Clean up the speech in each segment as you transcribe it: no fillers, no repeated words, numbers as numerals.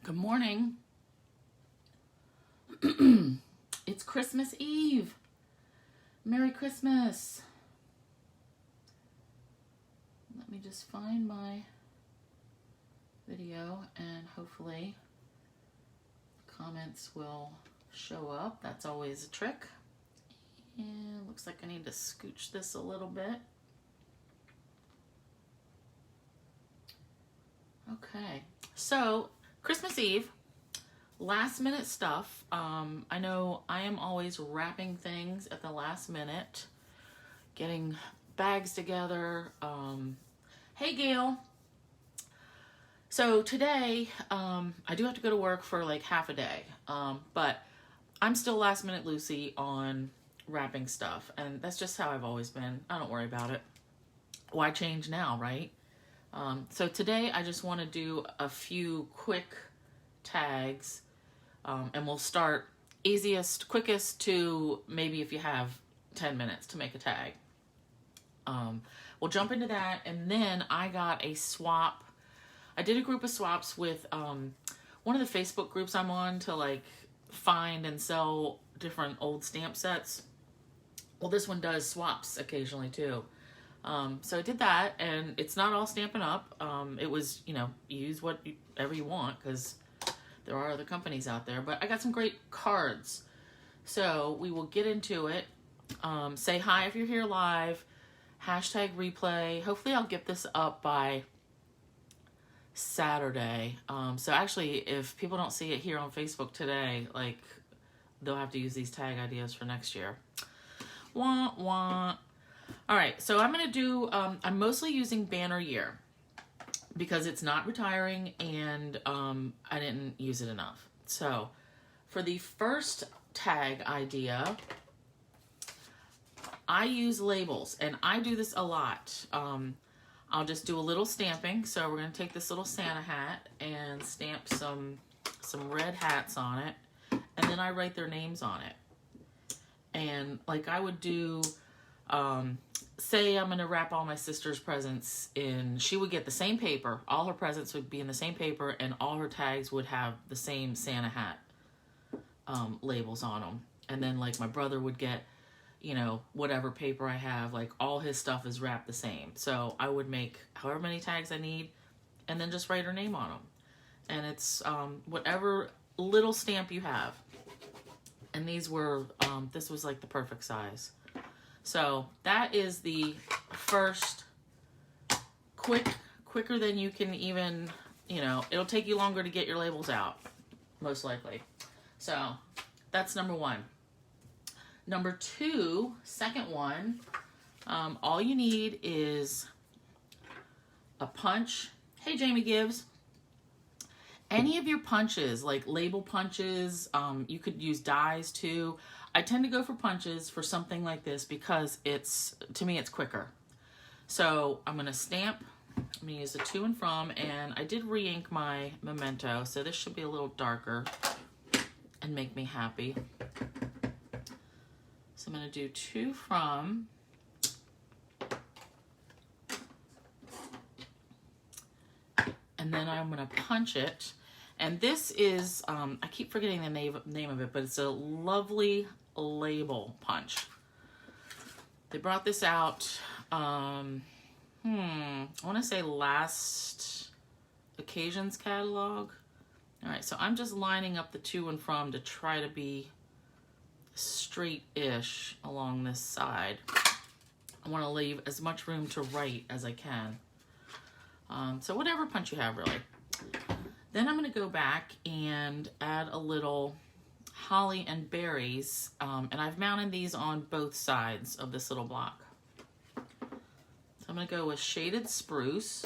Good morning. It's Christmas Eve. Merry Christmas. Let me just find my video and hopefully comments will show up. That's always a trick. And looks like I need to scooch this a little bit. Okay, so Christmas Eve, last minute stuff. I know I am always wrapping things at the last minute, getting bags together. Hey Gail. So today, I do have to go to work for like half a day, but I'm still last minute Lucy on wrapping stuff, and that's just how I've always been. I don't worry about it. Why change now, right? So today I just want to do a few quick tags, and we'll start easiest, quickest to maybe if you have 10 minutes to make a tag. We'll jump into that, and then I got a swap. I did a group of swaps with one of the Facebook groups I'm on to like find and sell different old stamp sets. Well, this one does swaps occasionally too. So I did that, and it's not all Stampin' Up. It was, use whatever you want because there are other companies out there. But I got some great cards. So we will get into it. Say hi if you're here live. Hashtag replay. Hopefully I'll get this up by Saturday. So actually, if people don't see it here on Facebook today, like, they'll have to use these tag ideas for next year. Wah, wah. All right, so I'm going to do, I'm mostly using Banner Year because it's not retiring and I didn't use it enough. So for the first tag idea, I use labels, and I do this a lot. I'll just do a little stamping. So we're going to take this little Santa hat and stamp some red hats on it, and then I write their names on it. And like I would do... say I'm going to wrap all my sister's presents in, she would get the same paper, all her presents would be in the same paper, and all her tags would have the same Santa hat labels on them. And then like my brother would get, whatever paper I have, like all his stuff is wrapped the same. So I would make however many tags I need and then just write her name on them. And it's whatever little stamp you have. And these were, this was like the perfect size. So that is the first quicker than you can even, it'll take you longer to get your labels out, most likely. So that's number one. Number two, second one, all you need is a punch. Hey, Jamie Gibbs. Any of your punches, like label punches, you could use dies too. I tend to go for punches for something like this because to me, it's quicker. So I'm going to stamp. I'm going to use a to and from, and I did re-ink my memento, so this should be a little darker and make me happy. So I'm going to do to from. And then I'm going to punch it. And this is, I keep forgetting the name of it, but it's a lovely label punch. They brought this out, I want to say last occasions catalog. All right, so I'm just lining up the to and from to try to be straight-ish along this side. I want to leave as much room to write as I can. So whatever punch you have, really. Then I'm going to go back and add a little holly and berries, and I've mounted these on both sides of this little block. So I'm going to go with shaded spruce.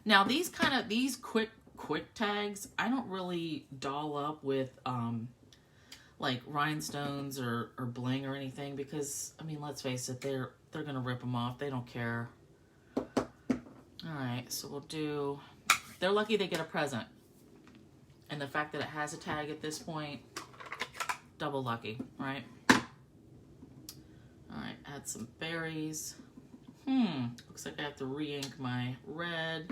Now these quick tags, I don't really doll up with like rhinestones or bling or anything because, I mean, let's face it, they're going to rip them off. They don't care. All right, so we'll do, they're lucky they get a present. And the fact that it has a tag at this point, double lucky, right? All right, add some berries. Looks like I have to re-ink my red.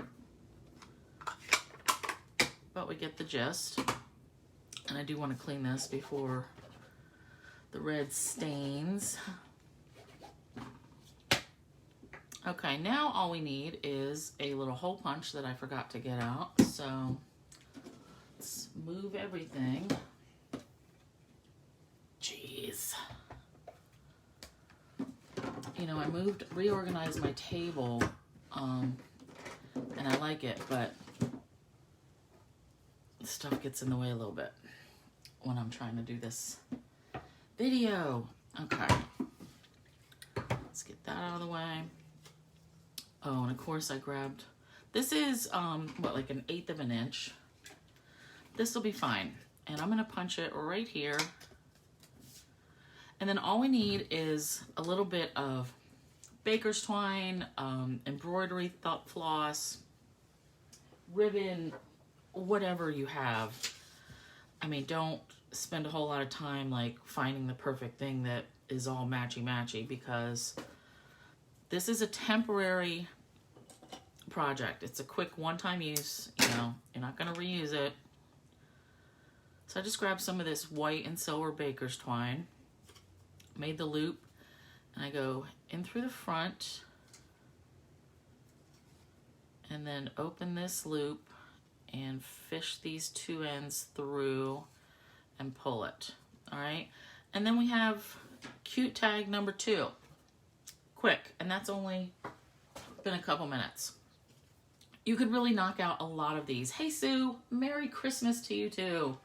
but we get the gist. And I do want to clean this before the red stains. Okay, now all we need is a little hole punch that I forgot to get out. So let's move everything. Jeez. You know, I reorganized my table, and I like it, but stuff gets in the way a little bit when I'm trying to do this video. Okay. Let's get that out of the way. Oh, and of course I grabbed, this is, what, like 1/8 of an inch. This will be fine. And I'm gonna punch it right here. And then all we need is a little bit of baker's twine, embroidery floss, ribbon, whatever you have. I mean, don't spend a whole lot of time like finding the perfect thing that is all matchy-matchy, because this is a temporary project. It's a quick one-time use, you know, you're not gonna reuse it. So I just grabbed some of this white and silver baker's twine, made the loop, and I go in through the front and then open this loop and fish these two ends through and pull it. All right, and then we have cute tag number 2. Quick, and that's only been a couple minutes. You could really knock out a lot of these. Hey Sue, Merry Christmas to you too.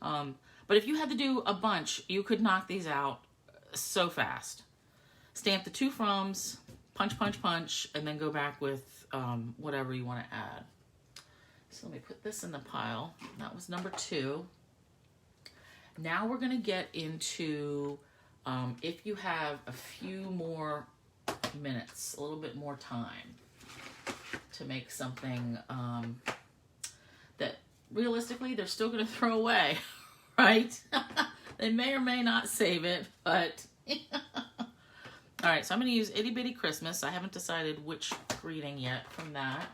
But if you had to do a bunch, you could knock these out so fast. Stamp the 2 froms, punch, punch, punch, and then go back with whatever you want to add. So let me put this in the pile. That was number 2. Now we're gonna get into, if you have a few more minutes, a little bit more time to make something that realistically they're still gonna throw away, right? They may or may not save it, but all right, so I'm gonna use Itty Bitty Christmas. I haven't decided which greeting yet from that.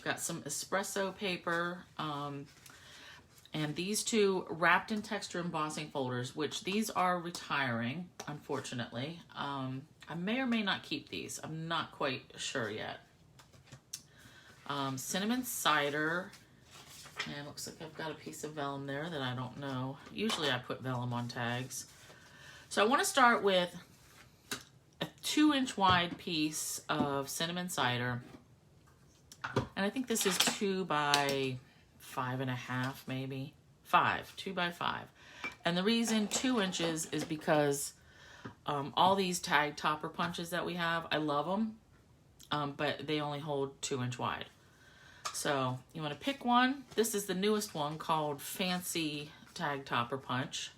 Got some espresso paper, and these 2 wrapped in texture embossing folders, which these are retiring, unfortunately. I may or may not keep these. I'm not quite sure yet. Cinnamon cider, and looks like I've got a piece of vellum there that I don't know. Usually I put vellum on tags. So I want to start with a 2-inch wide piece of cinnamon cider. And I think this is 2 by 5.5, maybe 5, 2 by 5. And the reason 2 inches is because all these tag topper punches that we have, I love them, but they only hold 2-inch wide. So you want to pick one. This is the newest one called Fancy Tag Topper Punch.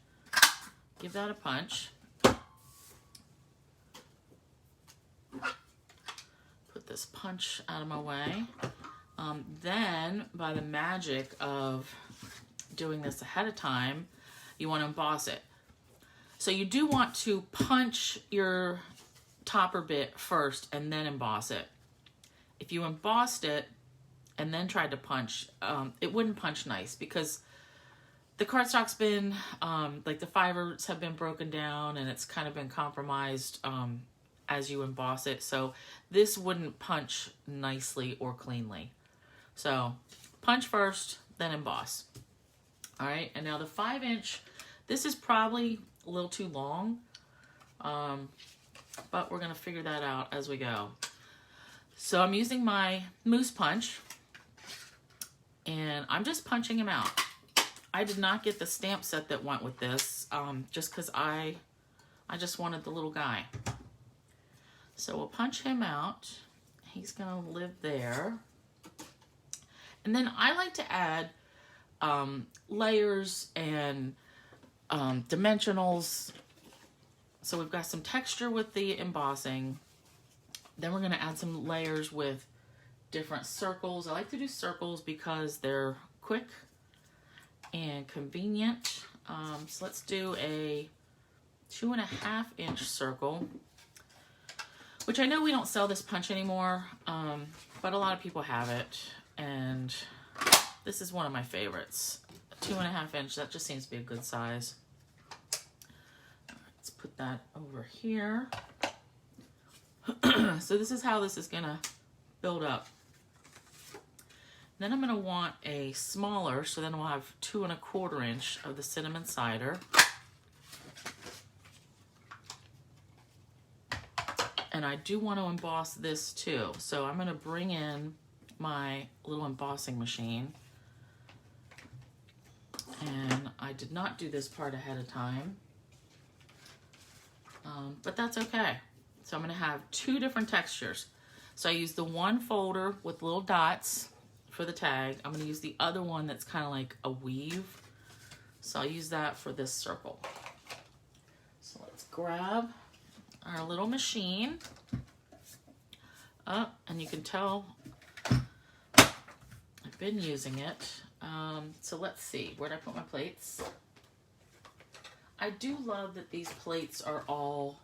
Give that a punch. Put this punch out of my way. Then, by the magic of doing this ahead of time, you want to emboss it. So you do want to punch your topper bit first and then emboss it. If you embossed it and then tried to punch, it wouldn't punch nice, because the cardstock's been, like the fibers have been broken down and it's kind of been compromised as you emboss it. So this wouldn't punch nicely or cleanly. So punch first, then emboss. All right, and now the 5-inch, this is probably a little too long, but we're gonna figure that out as we go. So I'm using my moose punch, and I'm just punching him out. I did not get the stamp set that went with this, just because I just wanted the little guy. So we'll punch him out. He's gonna live there. And then I like to add layers and dimensionals. So we've got some texture with the embossing. Then we're gonna add some layers with different circles. I like to do circles because they're quick and convenient. So let's do a 2.5-inch circle which I know we don't sell this punch anymore, but a lot of people have it, and this is one of my favorites. A 2.5 inch, that just seems to be a good size. Let's put that over here. So this is how this is gonna build up. Then I'm gonna want a smaller, so then we'll have 2.25 inch of the cinnamon cider. And I do want to emboss this too. So I'm gonna bring in my little embossing machine. And I did not do this part ahead of time, but that's okay. So I'm gonna have 2 different textures. So I use the one folder with little dots for the tag. I'm gonna use the other one that's kind of like a weave. So I'll use that for this circle. So let's grab our little machine. And you can tell I've been using it. So let's see, where'd I put my plates? I do love that these plates are all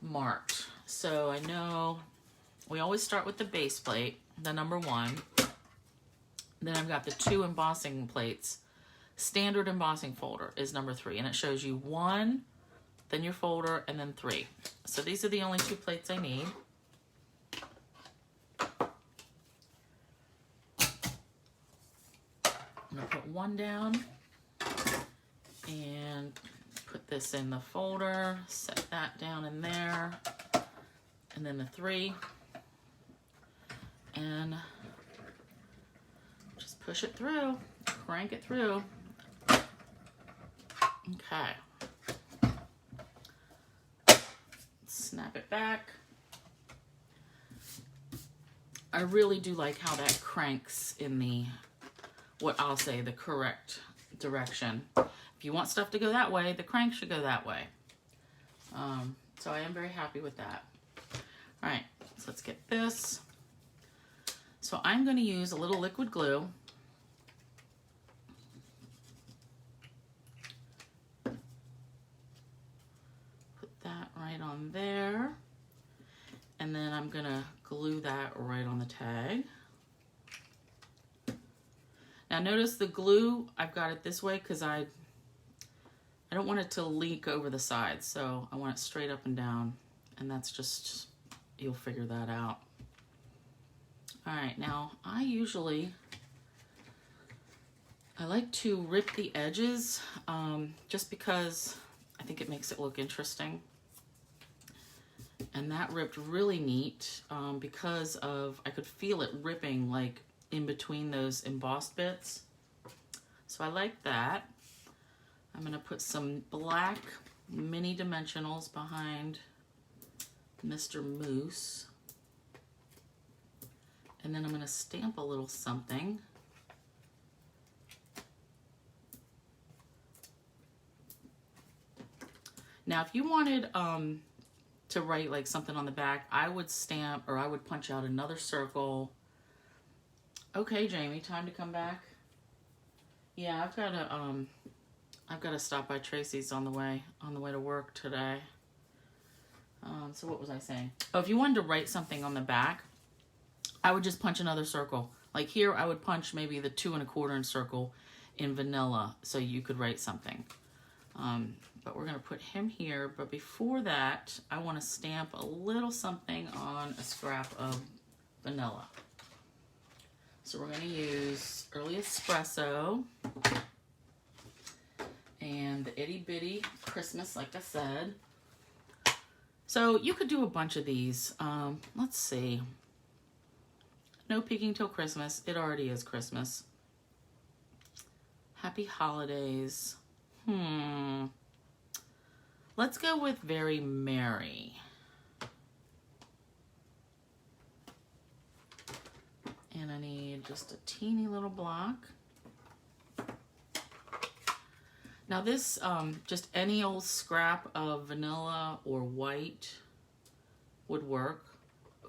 marked. So I know we always start with the base plate, the number 1. Then I've got the 2 embossing plates. Standard embossing folder is number 3, and it shows you 1, then your folder, and then 3. So these are the only 2 plates I need. I'm gonna put 1 down and put this in the folder, set that down in there, and then the 3, and just push it through, crank it through. Okay. Snap it back. I really do like how that cranks in the, what I'll say, the correct direction. If you want stuff to go that way, the crank should go that way. So I am very happy with that. All right, so let's get this. So I'm going to use a little liquid glue. Put that right on there. And then I'm going to glue that right on the tag. Now notice the glue, I've got it this way because I don't want it to leak over the sides, so I want it straight up and down, and that's just, you'll figure that out. All right, now I like to rip the edges just because I think it makes it look interesting. And that ripped really neat because of, I could feel it ripping like in between those embossed bits. So I like that. I'm gonna put some black mini dimensionals behind Mr. Moose. And then I'm gonna stamp a little something. Now, if you wanted to write like something on the back, I would stamp, or I would punch out another circle. Okay, Jamie, time to come back. Yeah, I've got to stop by Tracy's on the way to work today. So what was I saying? Oh, if you wanted to write something on the back, I would just punch another circle. Like here, I would punch maybe the 2.25 inch circle in vanilla, so you could write something. But we're gonna put him here. But before that, I want to stamp a little something on a scrap of vanilla. So we're gonna use early espresso and the itty bitty Christmas, like I said. So you could do a bunch of these. Let's see. No peeking till Christmas. It already is Christmas. Happy holidays. Let's go with very merry. And I need just a teeny little block. Now this, just any old scrap of vanilla or white would work.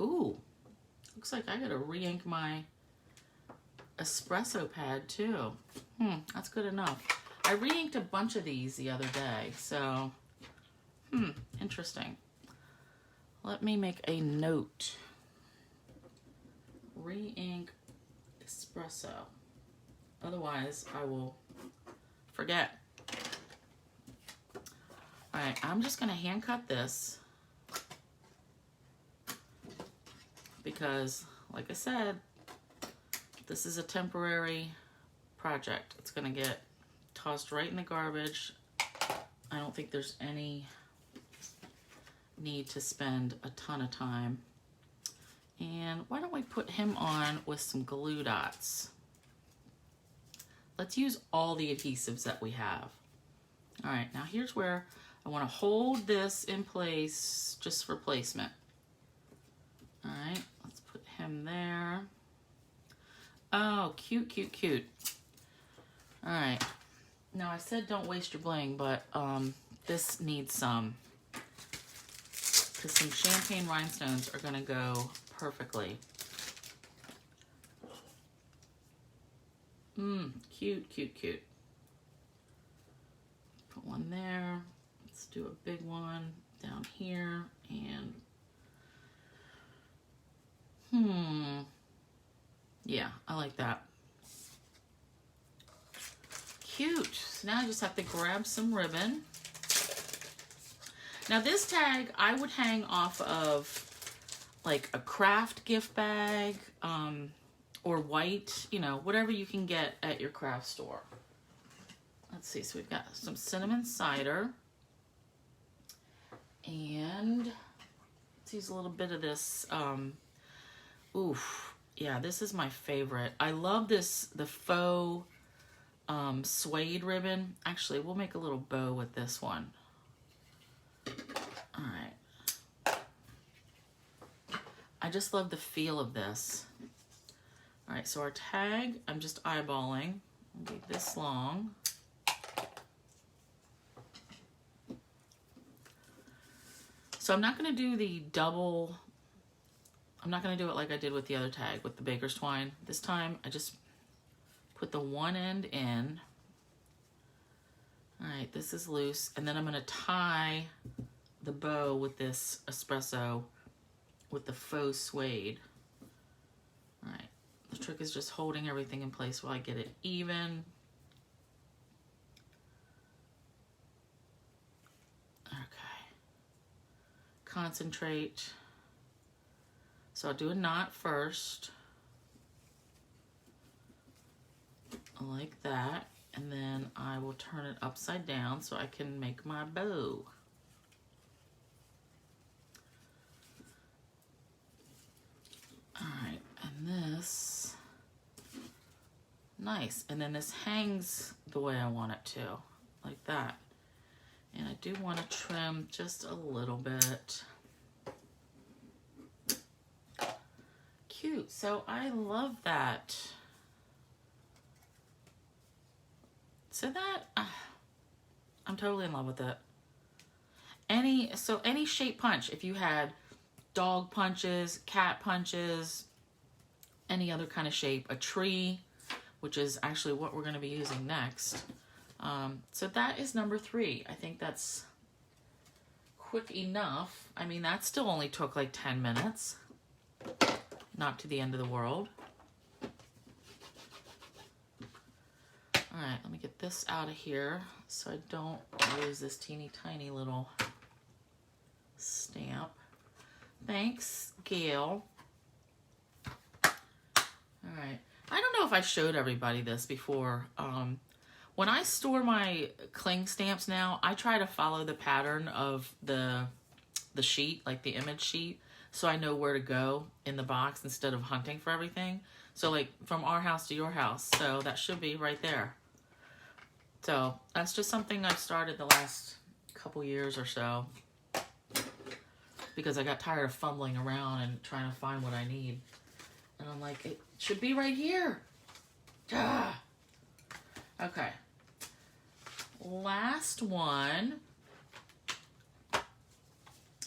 Ooh, looks like I gotta re-ink my espresso pad too. That's good enough. I re-inked a bunch of these the other day, so, interesting. let me make a note. Re-ink Espresso. Otherwise, I will forget. All right, I'm just gonna hand cut this because, like I said, this is a temporary project. It's gonna get tossed right in the garbage. I don't think there's any need to spend a ton of time. And why don't we put him on with some glue dots? Let's use all the adhesives that we have. All right, now here's where I want to hold this in place just for placement. All right, let's put him there. Oh, cute, cute, cute. All right, now I said don't waste your bling, but this needs some, because some champagne rhinestones are gonna go perfectly. Cute, cute, cute. Put one there. Let's do a big one down here, and yeah, I like that. Cute. So now I just have to grab some ribbon. Now this tag I would hang off of like a craft gift bag, or white, you know, whatever you can get at your craft store. Let's see, so we've got some cinnamon cider, and let's use a little bit of this, oof, yeah, this is my favorite. I love this, the faux suede ribbon. Actually, we'll make a little bow with this one. All right. I just love the feel of this. All right, so our tag, I'm just eyeballing. I'll be this long. So I'm not gonna do the double, I'm not gonna do it like I did with the other tag with the baker's twine. This time I just put the one end in. All right, this is loose. And then I'm gonna tie the bow with this espresso with the faux suede. All right, the trick is just holding everything in place while I get it even. Okay, concentrate. So I'll do a knot first, like that, and then I will turn it upside down so I can make my bow. All right, and this, nice. And then this hangs the way I want it to, like that. And I do want to trim just a little bit. Cute, so I love that. So that, I'm totally in love with it. Any shape punch, if you had dog punches, cat punches, any other kind of shape, a tree, which is actually what we're going to be using next. So that is number 3. I think that's quick enough. I mean, that still only took like 10 minutes. Not to the end of the world. All right, let me get this out of here so I don't lose this teeny tiny little stamp. Thanks, Gail. All right, I don't know if I showed everybody this before. When I store my cling stamps now, I try to follow the pattern of the sheet, like the image sheet, so I know where to go in the box instead of hunting for everything. So like from our house to your house, so that should be right there. So that's just something I've started the last couple years or so, because I got tired of fumbling around and trying to find what I need. And I'm like, it should be right here. Ah. Okay. Last one.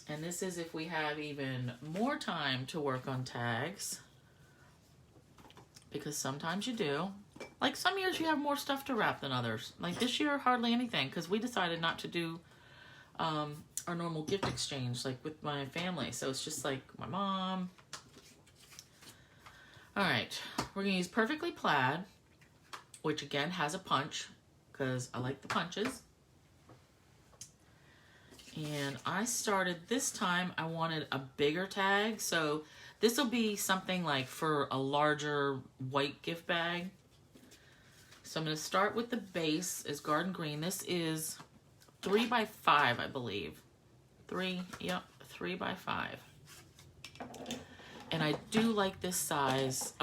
And this is if we have even more time to work on tags. Because sometimes you do. Like some years you have more stuff to wrap than others. Like this year, hardly anything, because we decided not to do our normal gift exchange, like with my family. So it's just like my mom. All right, we're gonna use Perfectly Plaid, which again has a punch because I like the punches. And I started this time, I wanted a bigger tag. So this will be something like for a larger white gift bag. So I'm going to start with the base is Garden Green. This is 3 by 5, I believe. 3 by 5. And I do like this size,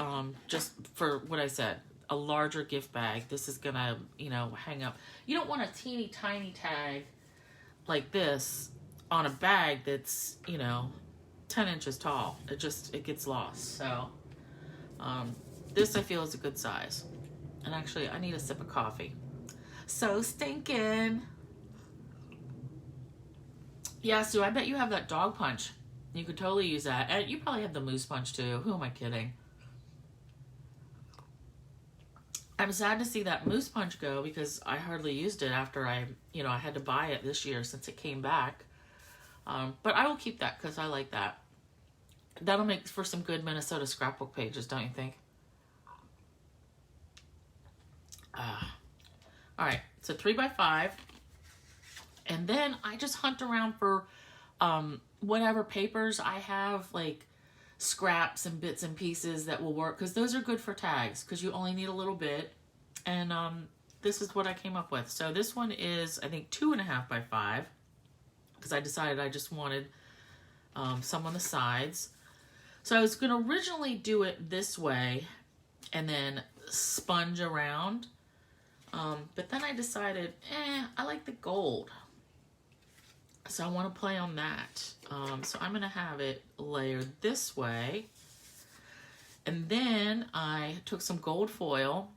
just for what I said, a larger gift bag. This is going to, you know, hang up. You don't want a teeny tiny tag like this on a bag that's, you know, 10 inches tall. It gets lost. So this I feel is a good size. And actually I need a sip of coffee. So stinking. Yeah, Sue, I bet you have that dog punch. You could totally use that. And you probably have the moose punch too. Who am I kidding? I'm sad to see that moose punch go because I hardly used it after I had to buy it this year since it came back. But I will keep that because I like that. That'll make for some good Minnesota scrapbook pages, don't you think? All right, so 3 by 5. And then I just hunt around for whatever papers I have, like scraps and bits and pieces that will work, because those are good for tags because you only need a little bit. And this is what I came up with. So this one is, I think, 2.5 by 5 because I decided I just wanted some on the sides. So I was going to originally do it this way and then sponge around. But then I decided, I like the gold. So I want to play on that. So I'm going to have it layered this way. And then I took some gold foil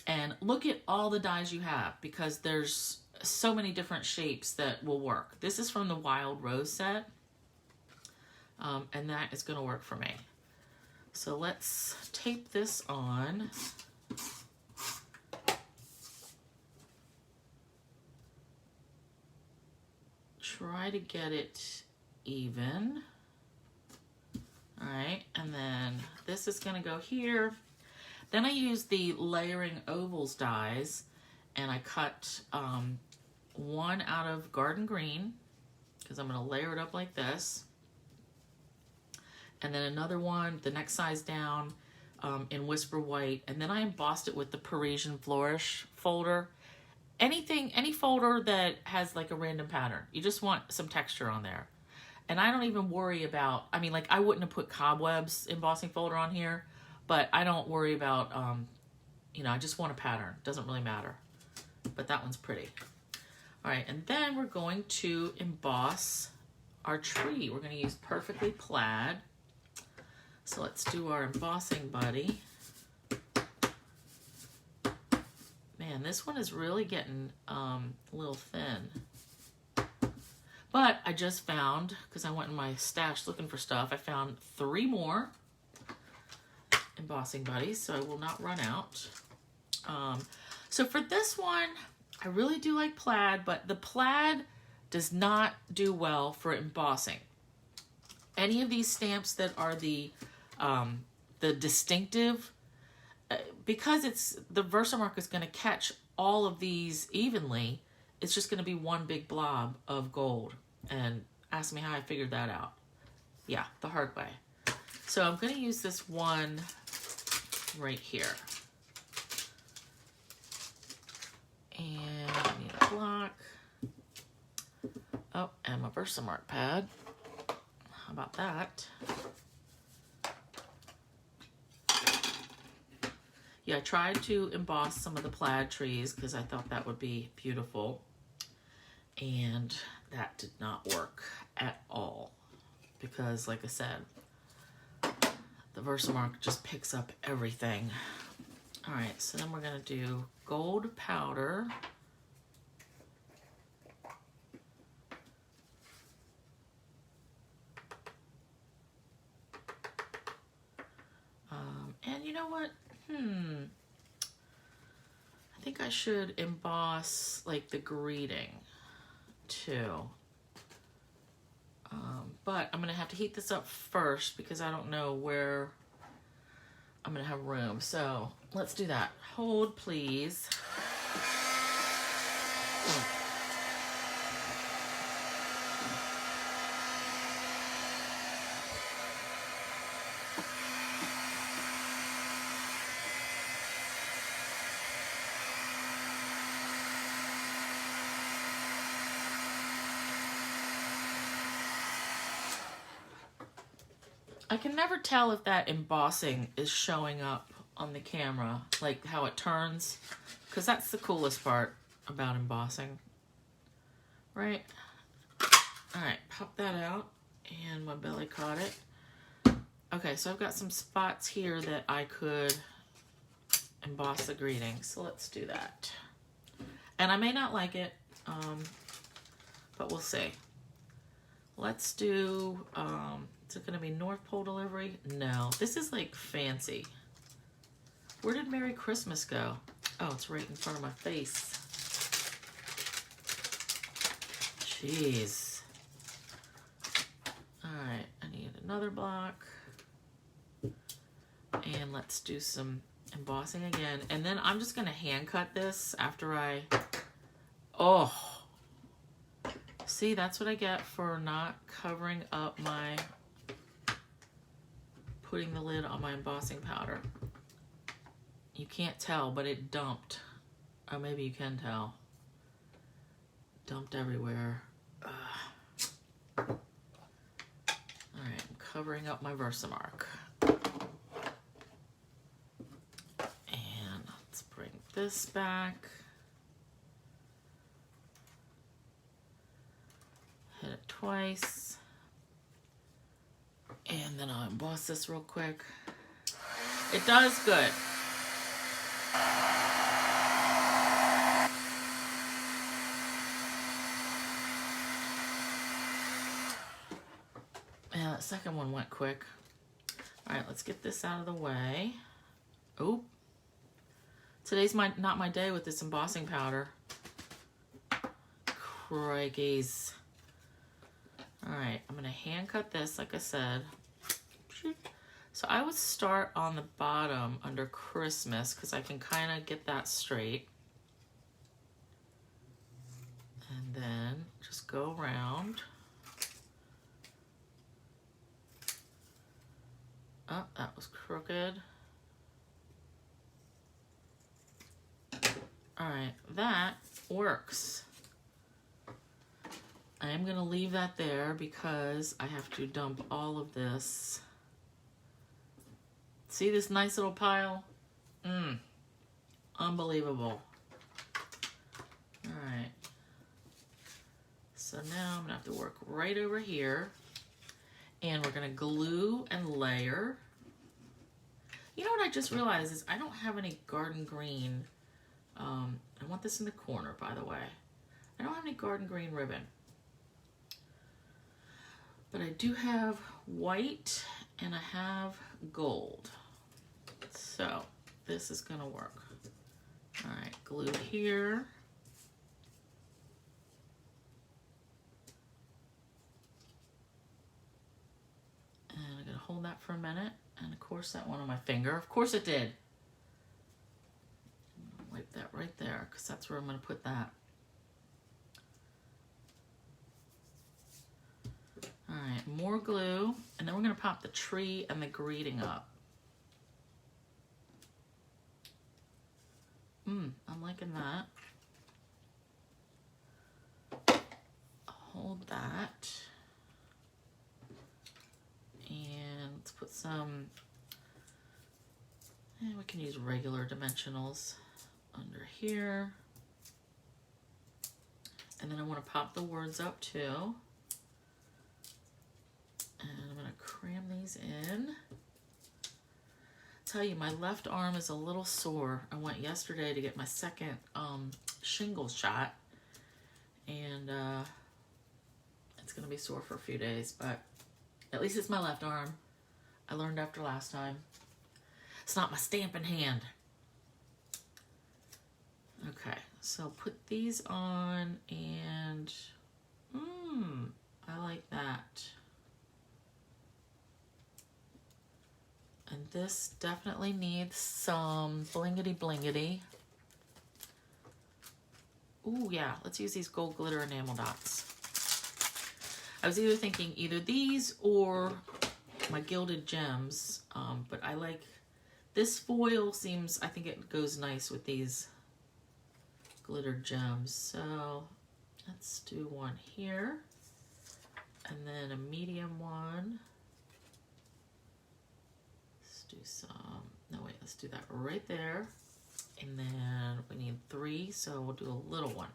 and look at all the dies you have because there's so many different shapes that will work. This is from the Wild Rose set. And that is going to work for me. So let's tape this on. Try to get it even. All right, and then this is going to go here. Then I use the layering ovals dies, and I cut one out of Garden Green because I'm going to layer it up like this. And then another one, the next size down, in Whisper White. And then I embossed it with the Parisian Flourish folder. Any folder that has like a random pattern. You just want some texture on there. And I don't even worry about, I mean, like I wouldn't have put Cobwebs embossing folder on here, but I don't worry about, I just want a pattern. Doesn't really matter. But that one's pretty. All right, and then we're going to emboss our tree. We're going to use Perfectly Plaid. So let's do our embossing buddy. Man, this one is really getting a little thin. But I just found, because I went in my stash looking for stuff, I found 3 more embossing buddies, so I will not run out. So for this one, I really do like plaid, but the plaid does not do well for embossing. Any of these stamps that are the distinctive, because the Versamark is going to catch all of these evenly, it's just going to be one big blob of gold. And ask me how I figured that out. Yeah, the hard way. So I'm going to use this one right here. And I need a block. Oh, and my Versamark pad. How about that? Yeah, I tried to emboss some of the plaid trees because I thought that would be beautiful. And that did not work at all. Because, like I said, the Versamark just picks up everything. All right, so then we're going to do gold powder. And you know what? I think I should emboss like the greeting too. but I'm gonna have to heat this up first because I don't know where I'm gonna have room. So let's do that. Hold, please. I can never tell if that embossing is showing up on the camera, like how it turns, because that's the coolest part about embossing, right? All right, pop that out, and my belly caught it. Okay, so I've got some spots here that I could emboss the greeting, so let's do that. And I may not like it, but we'll see. Let's do, is it gonna be North Pole delivery? No, this is like fancy. Where did Merry Christmas go? Oh, it's right in front of my face. Jeez. All right, I need another block. And let's do some embossing again. And then I'm just gonna hand cut this after I, oh. See, that's what I get for not covering up my, putting the lid on my embossing powder. You can't tell, but it dumped. Or maybe you can tell. Dumped everywhere. Ugh. All right, I'm covering up my Versamark. And let's bring this back. Hit it twice. And then I'll emboss this real quick. It does good. Yeah, that second one went quick. All right, let's get this out of the way. Oh, today's not my day with this embossing powder. Crikeys. All right, I'm gonna hand cut this, like I said. So I would start on the bottom under Christmas because I can kind of get that straight. And then just go around. Oh, that was crooked. All right, that works. I am gonna leave that there because I have to dump all of this. See this nice little pile? Unbelievable. All right. So now I'm gonna have to work right over here. And we're gonna glue and layer. You know what I just realized is I don't have any garden green. I want this in the corner, by the way. I don't have any garden green ribbon. But I do have white and I have gold. So this is gonna work. All right, glue here. And I'm gonna hold that for a minute. And of course that went on my finger. Of course it did. I'm gonna wipe that right there because that's where I'm gonna put that. All right, more glue, and then we're gonna pop the tree and the greeting up. I'm liking that. Hold that. And let's put some, and we can use regular dimensionals under here. And then I wanna pop the words up too. And I'm gonna cram these in. Tell you, my left arm is a little sore. I went yesterday to get my second shingle shot, and it's gonna be sore for a few days, but at least it's my left arm. I learned after last time. It's not my stamping hand. Okay, so put these on, and I like that. this definitely needs some blingity blingity. Ooh, yeah, let's use these gold glitter enamel dots. I was either thinking either these or my gilded gems, but I like this foil. Seems, I think it goes nice with these glitter gems. So let's do one here, and then a medium one. Let's do some, no wait, let's do that right there. And then we need 3, so we'll do a little one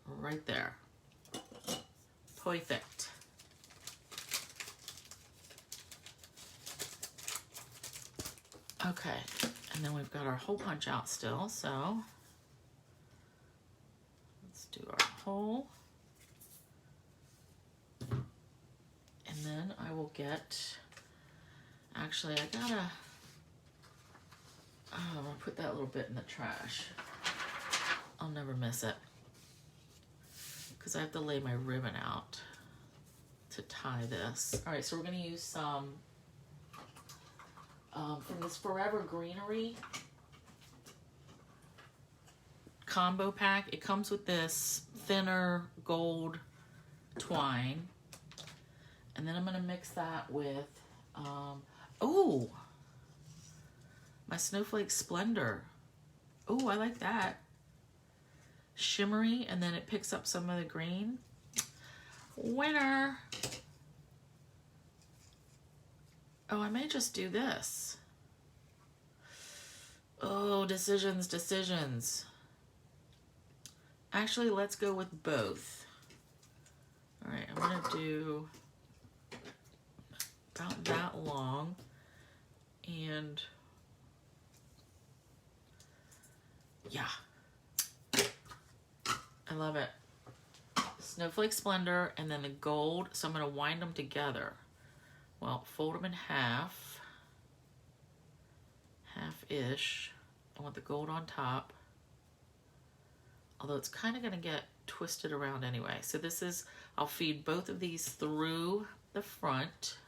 right there. Perfect. Okay, and then we've got our hole punch out still, so let's do our hole. And then I will get, actually I gotta, oh, I'm gonna put that little bit in the trash. I'll never miss it. Because I have to lay my ribbon out to tie this. All right, so we're gonna use some from this Forever Greenery combo pack. It comes with this thinner gold twine. And then I'm gonna mix that with, oh, my Snowflake Splendor. Oh, I like that. Shimmery, and then it picks up some of the green. Winner. Oh, I may just do this. Oh, decisions, decisions. Actually, let's go with both. All right, I'm gonna do about that long, and yeah, I love it. Snowflake Splendor, and then the gold. So I'm going to wind them together. Well, fold them in half, half-ish. I want the gold on top, although it's kind of going to get twisted around anyway. So this is, I'll feed both of these through the front.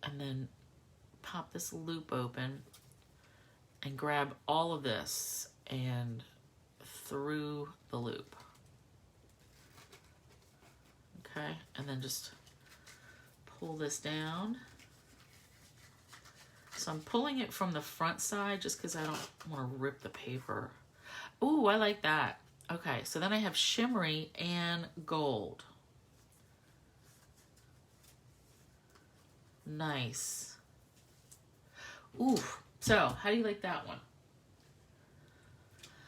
And then pop this loop open and grab all of this and through the loop. Okay, and then just pull this down. So I'm pulling it from the front side just because I don't want to rip the paper. Ooh, I like that. Okay, so then I have shimmery and gold. Nice. Ooh, so how do you like that one?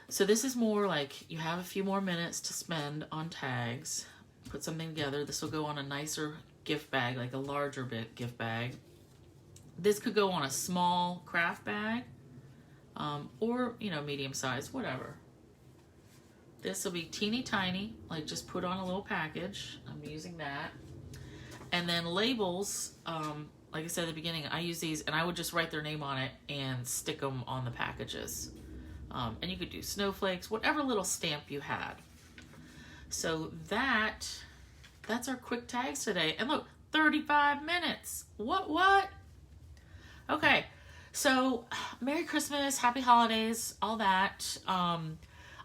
So this is more like you have a few more minutes to spend on tags. Put something together. This will go on a nicer gift bag, like a larger bit gift bag. This could go on a small craft bag, or, you know, medium size, whatever. This will be teeny tiny, like just put on a little package. I'm using that. And then labels, like I said at the beginning, I use these and I would just write their name on it and stick them on the packages. And you could do snowflakes, whatever little stamp you had. So that's our quick tags today. And look, 35 minutes. What? Okay, so Merry Christmas, Happy Holidays, all that. I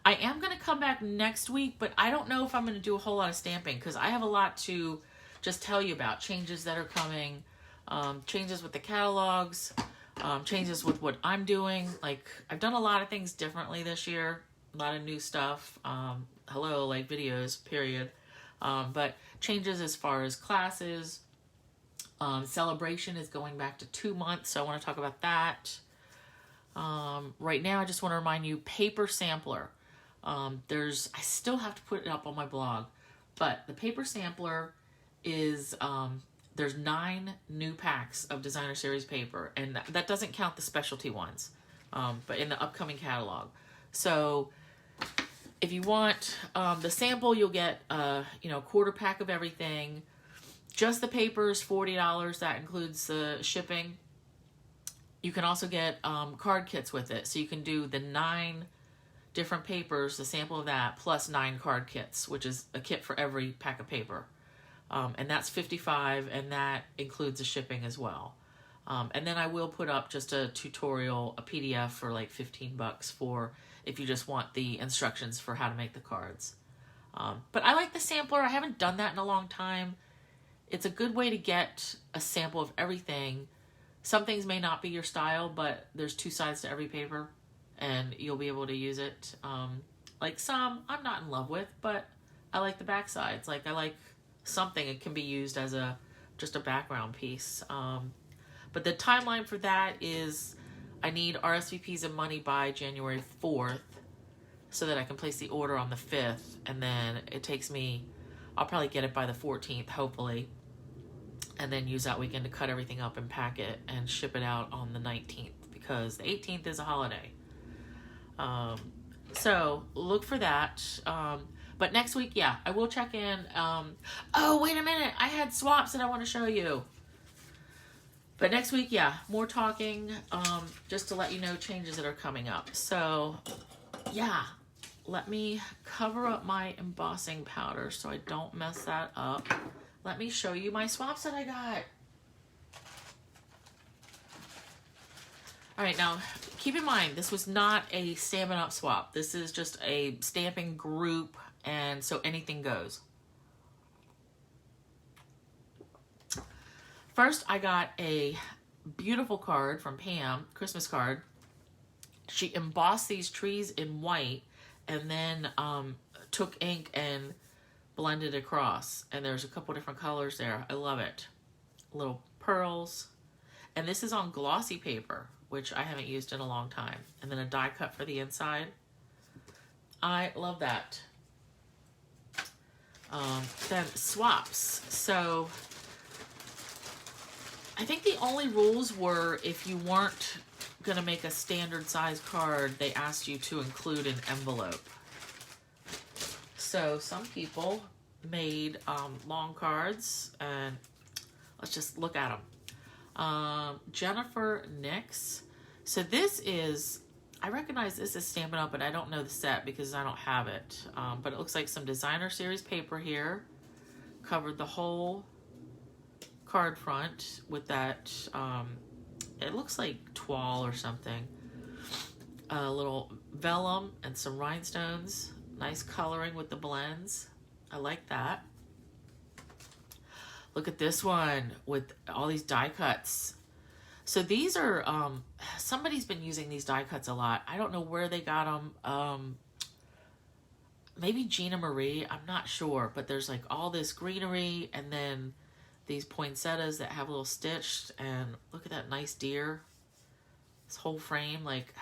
am going to come back next week, but I don't know if I'm going to do a whole lot of stamping because I have a lot to just tell you about. Changes that are coming, changes with the catalogs, changes with what I'm doing. Like, I've done a lot of things differently this year, a lot of new stuff. Hello, like videos, period. But changes as far as classes. Celebration is going back to 2 months, so I want to talk about that. Right now, I just want to remind you, paper sampler. I still have to put it up on my blog, but the paper sampler is, there's 9 new packs of Designer Series paper, and that doesn't count the specialty ones, but in the upcoming catalog. So if you want the sample, you'll get a quarter pack of everything. Just the paper is $40. That includes the shipping. You can also get card kits with it. So you can do the 9 different papers, the sample of that, plus 9 card kits, which is a kit for every pack of paper. And that's $55, and that includes the shipping as well. And then I will put up just a tutorial, a PDF for like $15 for if you just want the instructions for how to make the cards. But I like the sampler. I haven't done that in a long time. It's a good way to get a sample of everything. Some things may not be your style, but there's two sides to every paper, and you'll be able to use it. Like some I'm not in love with, but I like the back sides. Like I like something it can be used as just a background piece. But the timeline for that is I need RSVPs and money by January 4th so that I can place the order on the 5th. And then it takes me, I'll probably get it by the 14th, hopefully. And then use that weekend to cut everything up and pack it and ship it out on the 19th because the 18th is a holiday. So look for that. But next week, yeah, I will check in. Oh, wait a minute. I had swaps that I want to show you. But next week, yeah, more talking, just to let you know changes that are coming up. So, yeah, let me cover up my embossing powder so I don't mess that up. Let me show you my swaps that I got. All right, now, keep in mind, this was not a Stampin' Up swap. This is just a stamping group, and so anything goes. First, I got a beautiful card from Pam, Christmas card. She embossed these trees in white and then took ink and blended across. And there's a couple different colors there. I love it. Little pearls. And this is on glossy paper, which I haven't used in a long time. And then a die cut for the inside. I love that. Then swaps. So I think the only rules were if you weren't going to make a standard size card, they asked you to include an envelope. So some people made long cards, and let's just look at them. Jennifer Nix. So this is, I recognize this is Stampin' Up, but I don't know the set because I don't have it. But it looks like some designer series paper here. Covered the whole card front with that, it looks like toile or something. A little vellum and some rhinestones. Nice coloring with the blends. I like that. Look at this one with all these die cuts. So these are, somebody's been using these die cuts a lot. I don't know where they got them. Maybe Gina Marie, I'm not sure. But there's like all this greenery and then these poinsettias that have a little stitched, and look at that nice deer. This whole frame, like,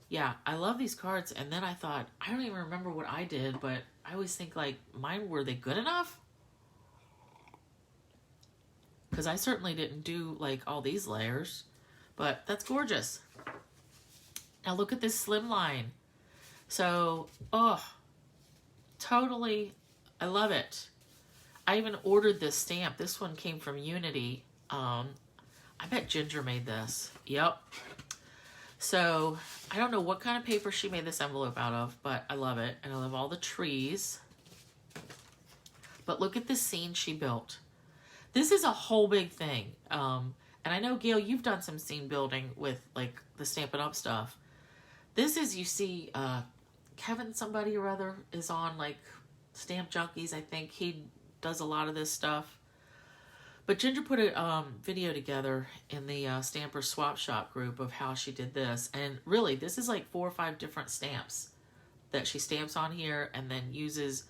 yeah, I love these cards. And then I thought, I don't even remember what I did, but I always think like, mine, were they good enough? Because I certainly didn't do like all these layers, but that's gorgeous. Now look at this slim line. So, oh, totally, I love it. I even ordered this stamp. This one came from Unity. I bet Ginger made this. Yep. So I don't know what kind of paper she made this envelope out of, but I love it. And I love all the trees. But look at this scene she built. This is a whole big thing. And I know, Gail, you've done some scene building with like the Stampin' Up stuff. This is, you see, Kevin somebody or other is on like Stamp Junkies. I think he does a lot of this stuff. But Ginger put a video together in the Stamper Swap Shop group of how she did this. And really, this is like 4 or 5 different stamps that she stamps on here and then uses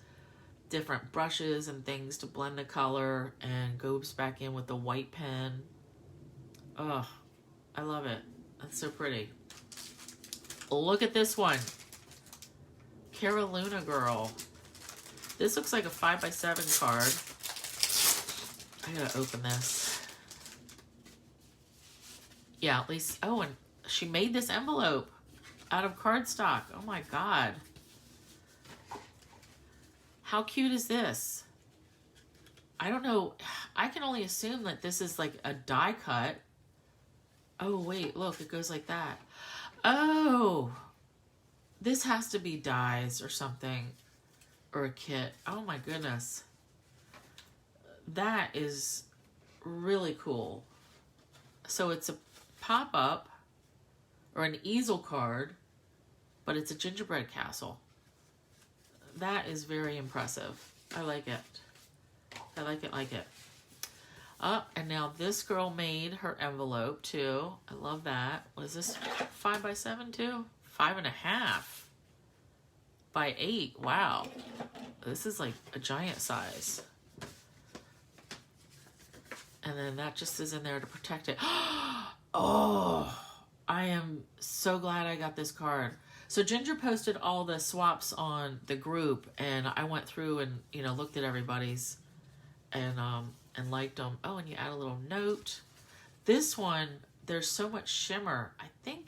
different brushes and things to blend the color and goes back in with the white pen. Oh, I love it. That's so pretty. Look at this one. Carolina Girl. This looks like a 5x7 card. I gotta open this. Yeah, at least, oh, and she made this envelope out of cardstock. Oh my God. How cute is this? I don't know. I can only assume that this is like a die cut. Oh, wait, look, it goes like that. Oh, this has to be dies or something, or a kit. Oh my goodness. that is really cool. So it's a pop-up or an easel card, but it's a gingerbread castle. That is very impressive. I like it. I like it, like it. And now this girl made her envelope too. I love that. What is this? 5 by 7 too? 5.5 by 8. Wow. This is like a giant size. And then that just is in there to protect it. Oh, I am so glad I got this card. So Ginger posted all the swaps on the group, and I went through and, you know, looked at everybody's and liked them. Oh, and you add a little note. This one, there's so much shimmer. I think,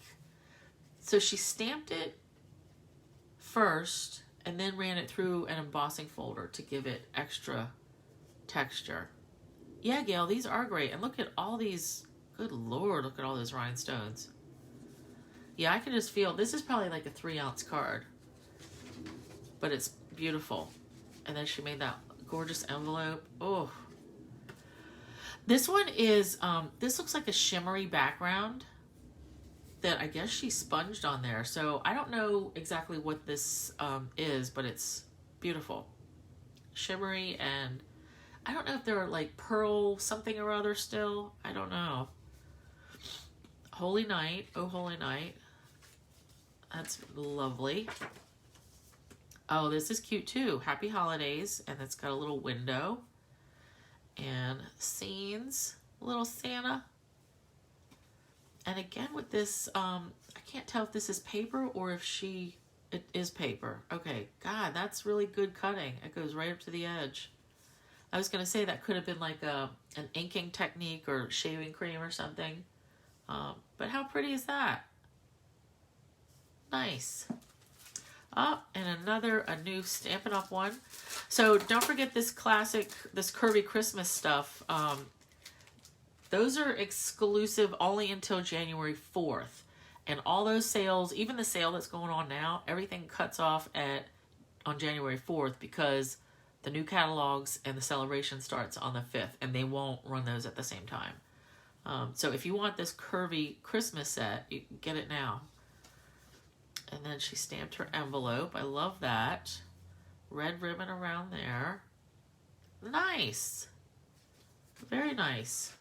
so she stamped it first and then ran it through an embossing folder to give it extra texture. Yeah, Gail, these are great. And look at all these, good Lord, look at all those rhinestones. Yeah, I can just feel, this is probably like a 3-ounce card, but it's beautiful. And then she made that gorgeous envelope. Oh, this one is, this looks like a shimmery background that I guess she sponged on there. So I don't know exactly what this is, but it's beautiful. Shimmery, and I don't know if they're like pearl something or other still. I don't know. Holy Night. Oh, Holy Night. That's lovely. Oh, this is cute too. Happy Holidays. And it's got a little window. And scenes. Little Santa. And again with this, I can't tell if this is paper or if it is paper. Okay. God, that's really good cutting. It goes right up to the edge. I was going to say that could have been like an inking technique or shaving cream or something. But how pretty is that? Nice. Oh, and a new Stampin' Up! One. So don't forget this classic, this curvy Christmas stuff. Those are exclusive only until January 4th. And all those sales, even the sale that's going on now, everything cuts off on January 4th because the new catalogs and the celebration starts on the 5th, and they won't run those at the same time. So if you want this curvy Christmas set, you can get it now. And then she stamped her envelope. I love that. Red ribbon around there. Nice. Very nice.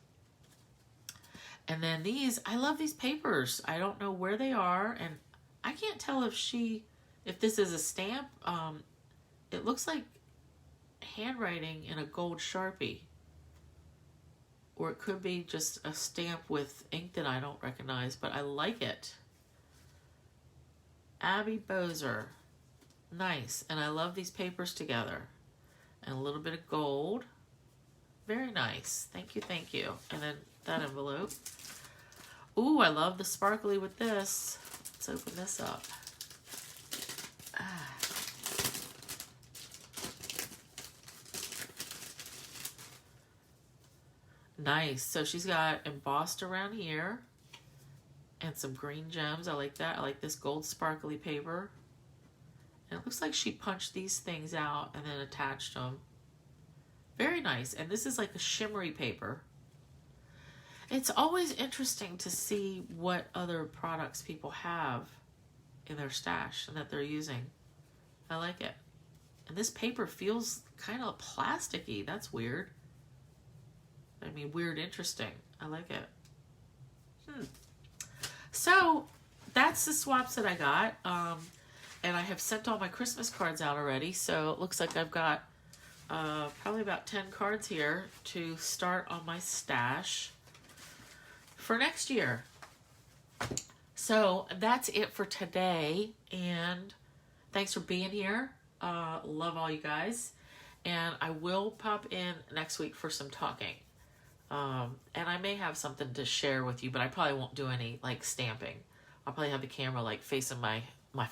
And then these, I love these papers. I don't know where they are, and I can't tell if this is a stamp. It looks like handwriting in a gold Sharpie. Or it could be just a stamp with ink that I don't recognize, but I like it. Abby Bozer. Nice. And I love these papers together. And a little bit of gold. Very nice. Thank you, thank you. And then that envelope. Ooh, I love the sparkly with this. Let's open this up. Nice. So she's got embossed around here and some green gems. I like that. I like this gold sparkly paper. And it looks like she punched these things out and then attached them. Very nice. And this is like a shimmery paper. It's always interesting to see what other products people have in their stash and that they're using. I like it. And this paper feels kind of plasticky. That's weird. I mean, weird, interesting. I like it. So that's the swaps that I got. And I have sent all my Christmas cards out already. So it looks like I've got probably about 10 cards here to start on my stash for next year. So that's it for today. And thanks for being here. Love all you guys. And I will pop in next week for some talking. And I may have something to share with you, but I probably won't do any like stamping. I'll probably have the camera like facing my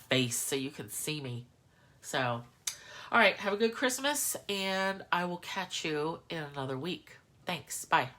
face so you can see me. So, all right, have a good Christmas, and I will catch you in another week. Thanks. Bye.